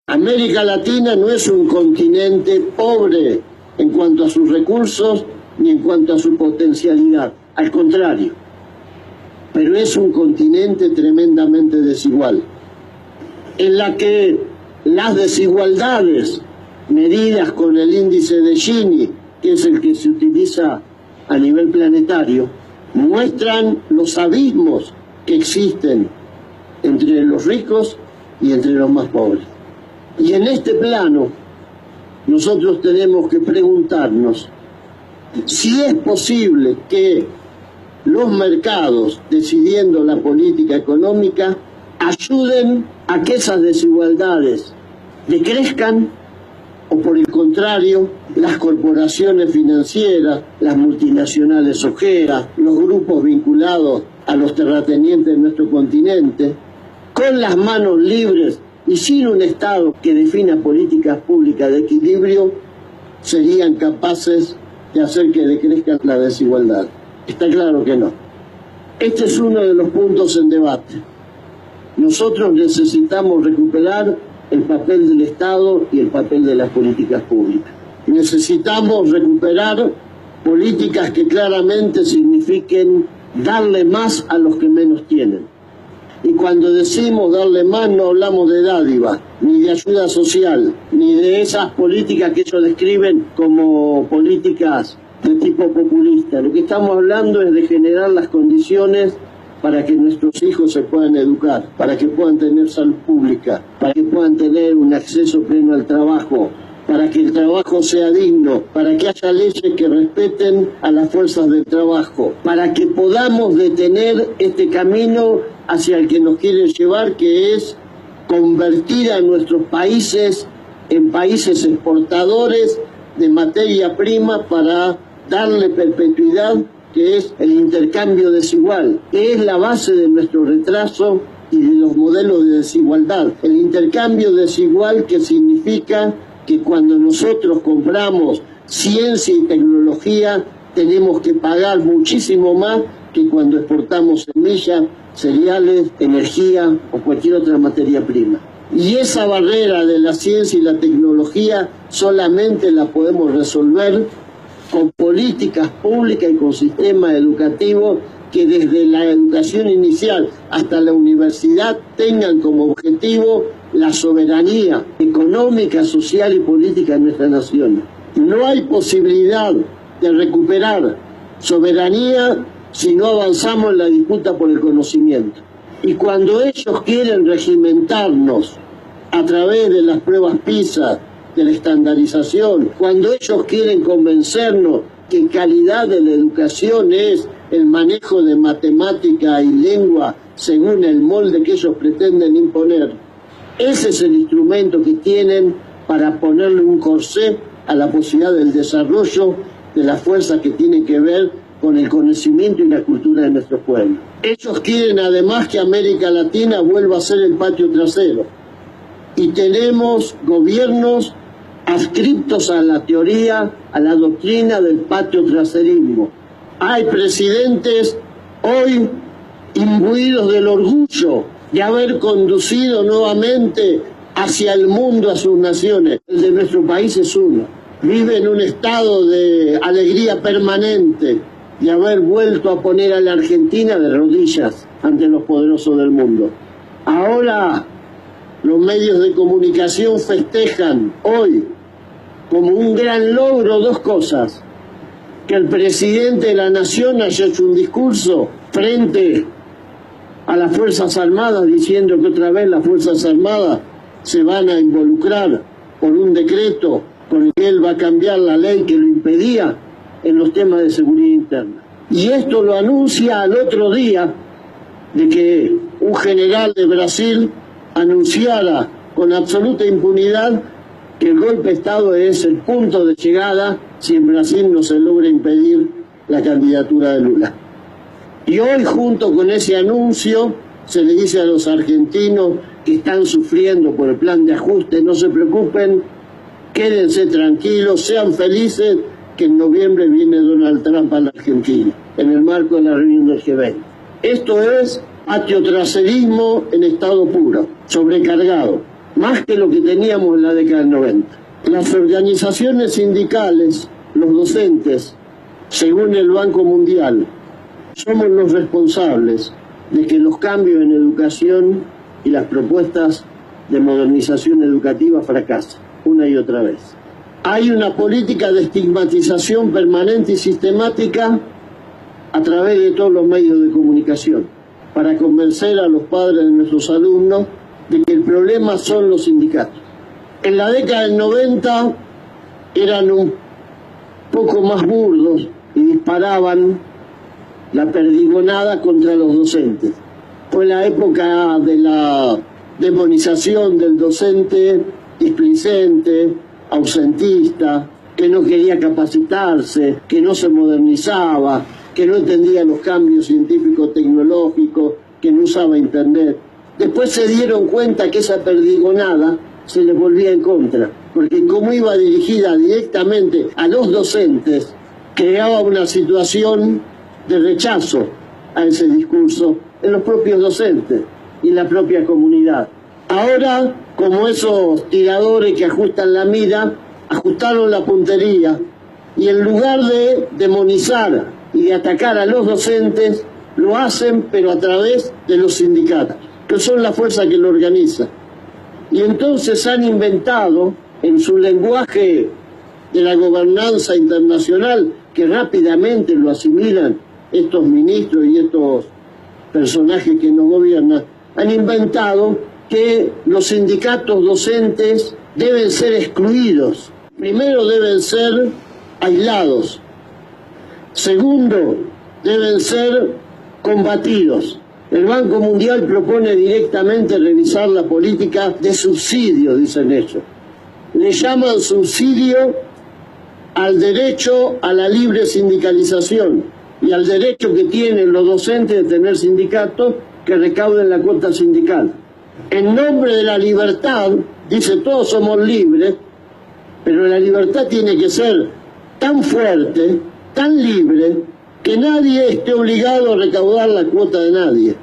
América Latina no es un continente pobre en cuanto a sus recursos ni en cuanto a su potencialidad, al contrario, pero es un continente tremendamente desigual, en la que las desigualdades medidas con el índice de Gini, que es el que se utiliza a nivel planetario, muestran los abismos que existen entre los ricos y entre los más pobres. Y en este plano, nosotros tenemos que preguntarnos si es posible que los mercados, decidiendo la política económica, ayuden a que esas desigualdades decrezcan, o por el contrario, las corporaciones financieras, las multinacionales ojeras, los grupos vinculados a los terratenientes de nuestro continente, con las manos libres y sin un Estado que defina políticas públicas de equilibrio, serían capaces de hacer que decrezca la desigualdad. Está claro que no. Este es uno de los puntos en debate. Nosotros necesitamos recuperar el papel del Estado y el papel de las políticas públicas. Necesitamos recuperar políticas que claramente signifiquen darle más a los que menos tienen. Y cuando decimos darle más, no hablamos de dádiva, ni de ayuda social, ni de esas políticas que ellos describen como políticas de tipo populista. Lo que estamos hablando es de generar las condiciones para que nuestros hijos se puedan educar, para que puedan tener salud pública, para que puedan tener un acceso pleno al trabajo, para que el trabajo sea digno, para que haya leyes que respeten a las fuerzas del trabajo, para que podamos detener este camino hacia el que nos quieren llevar, que es convertir a nuestros países en países exportadores de materia prima para darle perpetuidad, que es el intercambio desigual, que es la base de nuestro retraso y de los modelos de desigualdad. El intercambio desigual, que significa que cuando nosotros compramos ciencia y tecnología tenemos que pagar muchísimo más que cuando exportamos semillas, cereales, energía o cualquier otra materia prima. Y esa barrera de la ciencia y la tecnología solamente la podemos resolver con políticas públicas y con sistemas educativos que desde la educación inicial hasta la universidad tengan como objetivo la soberanía económica, social y política de nuestra nación. No hay posibilidad de recuperar soberanía si no avanzamos en la disputa por el conocimiento. Y cuando ellos quieren regimentarnos a través de las pruebas PISA, de la estandarización, cuando ellos quieren convencernos que calidad de la educación es el manejo de matemática y lengua según el molde que ellos pretenden imponer, ese es el instrumento que tienen para ponerle un corsé a la posibilidad del desarrollo de las fuerzas que tienen que ver con el conocimiento y la cultura de nuestros pueblos. Ellos quieren además que América Latina vuelva a ser el patio trasero. Y tenemos gobiernos adscriptos a la teoría, a la doctrina del patio traserismo. Hay presidentes hoy imbuidos del orgullo de haber conducido nuevamente hacia el mundo a sus naciones. El de nuestro país es uno. Vive en un estado de alegría permanente de haber vuelto a poner a la Argentina de rodillas ante los poderosos del mundo. Ahora los medios de comunicación festejan hoy como un gran logro dos cosas: que el presidente de la nación haya hecho un discurso frente a las Fuerzas Armadas diciendo que otra vez las Fuerzas Armadas se van a involucrar por un decreto con el que él va a cambiar la ley que lo impedía en los temas de seguridad interna. Y esto lo anuncia al otro día de que un general de Brasil anunciara con absoluta impunidad que el golpe de Estado es el punto de llegada si en Brasil no se logra impedir la candidatura de Lula. Y hoy, junto con ese anuncio, se le dice a los argentinos que están sufriendo por el plan de ajuste: no se preocupen, quédense tranquilos, sean felices, que en noviembre viene Donald Trump a la Argentina, en el marco de la reunión del G20. Esto es patio traserismo en estado puro, sobrecargado. más que lo que teníamos en la década del 90. Las organizaciones sindicales, los docentes, según el Banco Mundial, somos los responsables de que los cambios en educación y las propuestas de modernización educativa fracasen una y otra vez. Hay una política de estigmatización permanente y sistemática a través de todos los medios de comunicación para convencer a los padres de nuestros alumnos de que el problema son los sindicatos. En la década del 90 eran un poco más burdos y disparaban la perdigonada contra los docentes. Fue la época de la demonización del docente displicente, ausentista, que no quería capacitarse, que no se modernizaba, que no entendía los cambios científicos tecnológicos, que no usaba internet. Después se dieron cuenta que esa perdigonada se les volvía en contra, porque como iba dirigida directamente a los docentes, creaba una situación de rechazo a ese discurso en los propios docentes y en la propia comunidad. Ahora, como esos tiradores que ajustan la mira, ajustaron la puntería y en lugar de demonizar y de atacar a los docentes, lo hacen pero a través de los sindicatos, que son la fuerza que lo organiza. Y entonces han inventado en su lenguaje de la gobernanza internacional, que rápidamente lo asimilan estos ministros y estos personajes que nos gobiernan, han inventado que los sindicatos docentes deben ser excluidos. Primero, deben ser aislados. Segundo, deben ser combatidos. El Banco Mundial propone directamente revisar la política de subsidio, dicen ellos. Le llaman subsidio al derecho a la libre sindicalización y al derecho que tienen los docentes de tener sindicatos que recauden la cuota sindical. En nombre de la libertad, dice, todos somos libres, pero la libertad tiene que ser tan fuerte, tan libre, que nadie esté obligado a recaudar la cuota de nadie,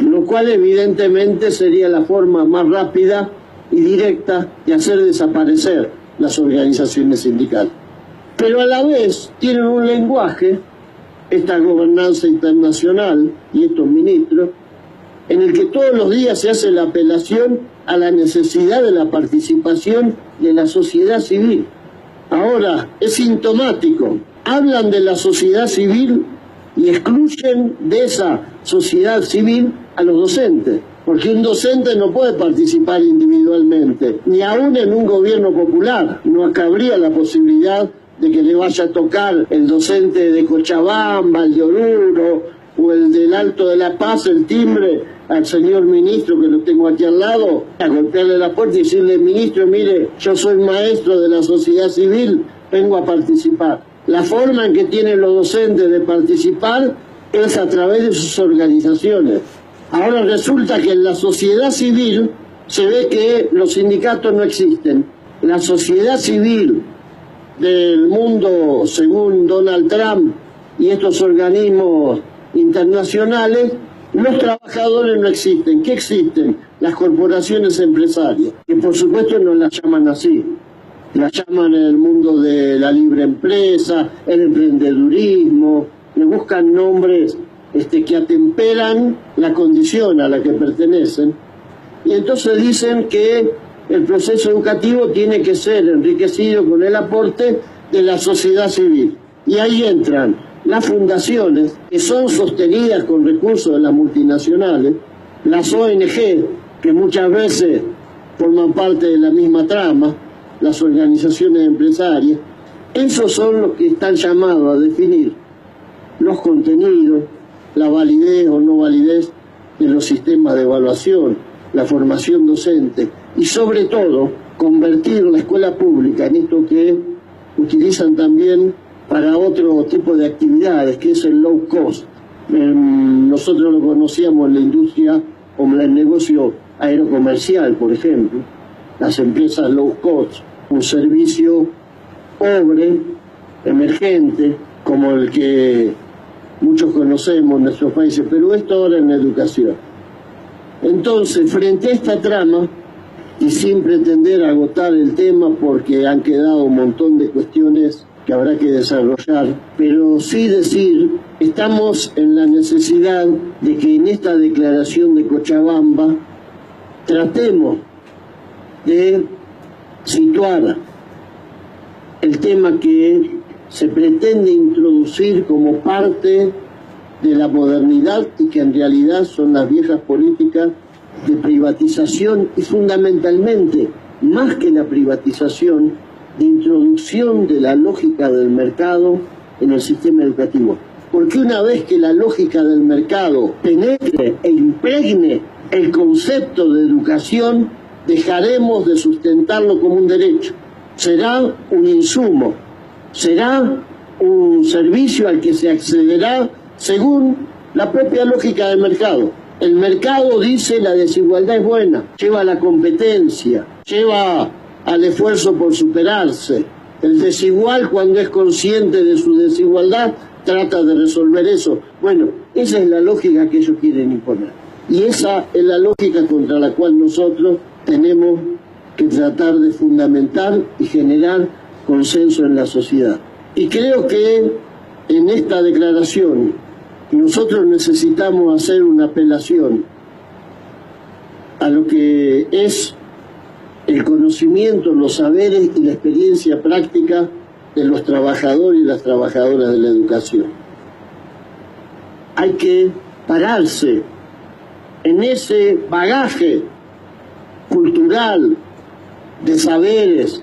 lo cual evidentemente sería la forma más rápida y directa de hacer desaparecer las organizaciones sindicales. Pero a la vez tienen un lenguaje, esta gobernanza internacional y estos ministros, en el que todos los días se hace la apelación a la necesidad de la participación de la sociedad civil. Ahora, es sintomático, hablan de la sociedad civil y excluyen de esa sociedad civil a los docentes, porque un docente no puede participar individualmente, ni aún en un gobierno popular. No cabría la posibilidad de que le vaya a tocar el docente de Cochabamba, el de Oruro, o el del Alto de La Paz, el timbre al señor ministro, que lo tengo aquí al lado, a golpearle la puerta y decirle, ministro, mire, yo soy maestro de la sociedad civil, vengo a participar. La forma en que tienen los docentes de participar es a través de sus organizaciones. Ahora resulta que en la sociedad civil se ve que los sindicatos no existen. La sociedad civil del mundo, según Donald Trump y estos organismos internacionales, los trabajadores no existen. ¿Qué existen? Las corporaciones empresarias, que por supuesto no las llaman así. Las llaman el mundo de la libre empresa, el emprendedurismo, le buscan nombres que atemperan la condición a la que pertenecen. Y entonces dicen que el proceso educativo tiene que ser enriquecido con el aporte de la sociedad civil. Y ahí entran las fundaciones, que son sostenidas con recursos de las multinacionales, las ONG, que muchas veces forman parte de la misma trama, las organizaciones empresarias. Esos son los que están llamados a definir los contenidos, la validez o no validez de los sistemas de evaluación, la formación docente y sobre todo convertir la escuela pública en esto que utilizan también para otro tipo de actividades, que es el low cost. Nosotros lo conocíamos en la industria o en el negocio aerocomercial, por ejemplo, las empresas low cost, un servicio pobre, emergente, como el que muchos conocemos en nuestros países, pero esto ahora en la educación. Entonces, frente a esta trama, y sin pretender agotar el tema porque han quedado un montón de cuestiones que habrá que desarrollar, pero sí decir, estamos en la necesidad de que en esta declaración de Cochabamba tratemos de situar el tema que se pretende introducir como parte de la modernidad y que en realidad son las viejas políticas de privatización y fundamentalmente, más que la privatización, de introducción de la lógica del mercado en el sistema educativo. Porque una vez que la lógica del mercado penetre e impregne el concepto de educación, dejaremos de sustentarlo como un derecho. Será un insumo, será un servicio al que se accederá según la propia lógica del mercado. El mercado dice la desigualdad es buena, lleva a la competencia, lleva al esfuerzo por superarse. El desigual, cuando es consciente de su desigualdad, trata de resolver eso. Bueno, esa es la lógica que ellos quieren imponer. Y esa es la lógica contra la cual nosotros tenemos que tratar de fundamentar y generar consenso en la sociedad. Y creo que en esta declaración nosotros necesitamos hacer una apelación a lo que es el conocimiento, los saberes y la experiencia práctica de los trabajadores y las trabajadoras de la educación. Hay que pararse en ese bagaje cultural, de saberes,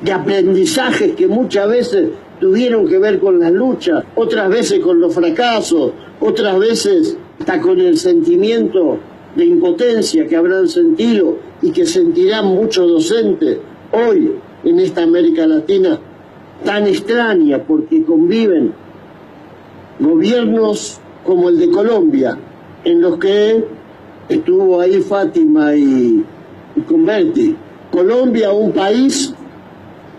de aprendizajes que muchas veces tuvieron que ver con las luchas, otras veces con los fracasos, otras veces hasta con el sentimiento de impotencia que habrán sentido y que sentirán muchos docentes hoy en esta América Latina tan extraña, porque conviven gobiernos como el de Colombia, en los que estuvo ahí Fátima y Converti. Colombia, un país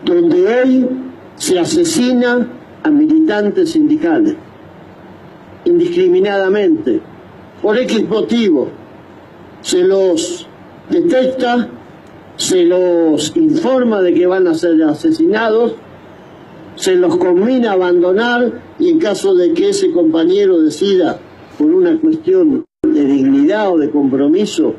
donde hoy se asesina a militantes sindicales indiscriminadamente, por X motivo. Se los detecta, se los informa de que van a ser asesinados, se los conmina a abandonar y en caso de que ese compañero decida, por una cuestión de dignidad o de compromiso,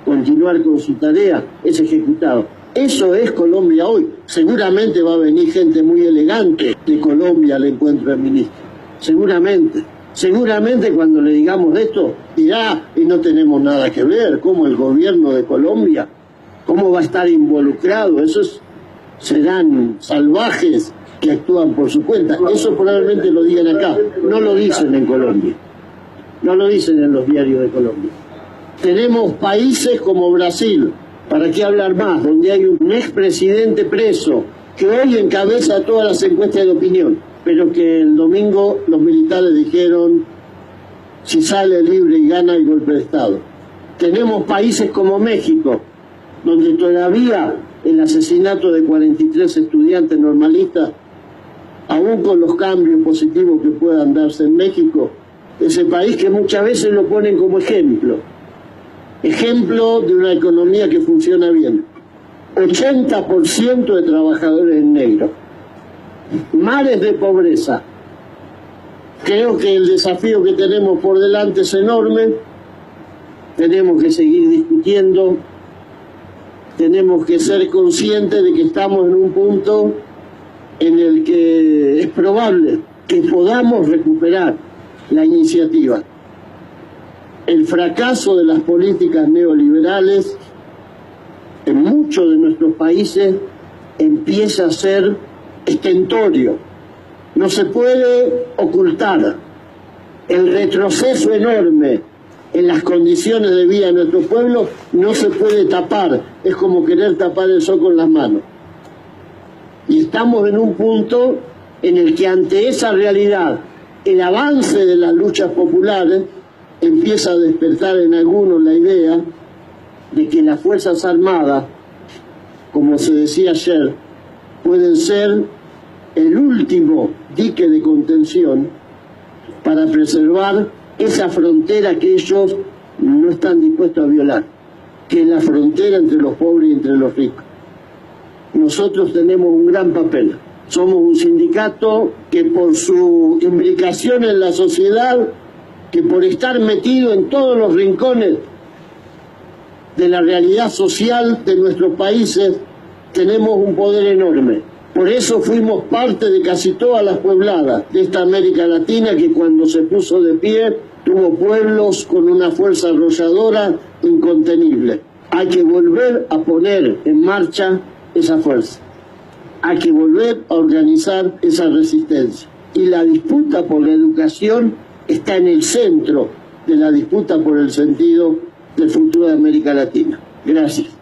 continuar con su tarea, es ejecutado. Eso es Colombia hoy. Seguramente va a venir gente muy elegante de Colombia al encuentro del ministro. Seguramente. Seguramente cuando le digamos esto, dirá, y no tenemos nada que ver, ¿cómo el gobierno de Colombia? ¿Cómo va a estar involucrado? Esos serán salvajes que actúan por su cuenta. Eso probablemente lo digan acá. No lo dicen en Colombia. No lo dicen en los diarios de Colombia. Tenemos países como Brasil, ¿para qué hablar más?, donde hay un expresidente preso que hoy encabeza todas las encuestas de opinión, pero que el domingo los militares dijeron, si sale libre y gana el golpe de Estado. Tenemos países como México, donde todavía el asesinato de 43 estudiantes normalistas, aún con los cambios positivos que puedan darse en México, ese país que muchas veces lo ponen como ejemplo de una economía que funciona bien. 80% de trabajadores en negro, mares de pobreza. Creo que el desafío que tenemos por delante es enorme, tenemos que seguir discutiendo, tenemos que ser conscientes de que estamos en un punto en el que es probable que podamos recuperar la iniciativa. El fracaso de las políticas neoliberales en muchos de nuestros países empieza a ser estentorio. No se puede ocultar el retroceso enorme en las condiciones de vida de nuestro pueblo, no se puede tapar, es como querer tapar el sol con las manos. Y estamos en un punto en el que ante esa realidad, el avance de las luchas populares empieza a despertar en algunos la idea de que las Fuerzas Armadas, como se decía ayer, pueden ser el último dique de contención para preservar esa frontera que ellos no están dispuestos a violar, que es la frontera entre los pobres y entre los ricos. Nosotros tenemos un gran papel. Somos un sindicato que por su implicación en la sociedad, que por estar metido en todos los rincones de la realidad social de nuestros países, tenemos un poder enorme. Por eso fuimos parte de casi todas las puebladas de esta América Latina, que cuando se puso de pie tuvo pueblos con una fuerza arrolladora incontenible. Hay que volver a poner en marcha esa fuerza. Hay que volver a organizar esa resistencia. Y la disputa por la educación está en el centro de la disputa por el sentido del futuro de América Latina. Gracias.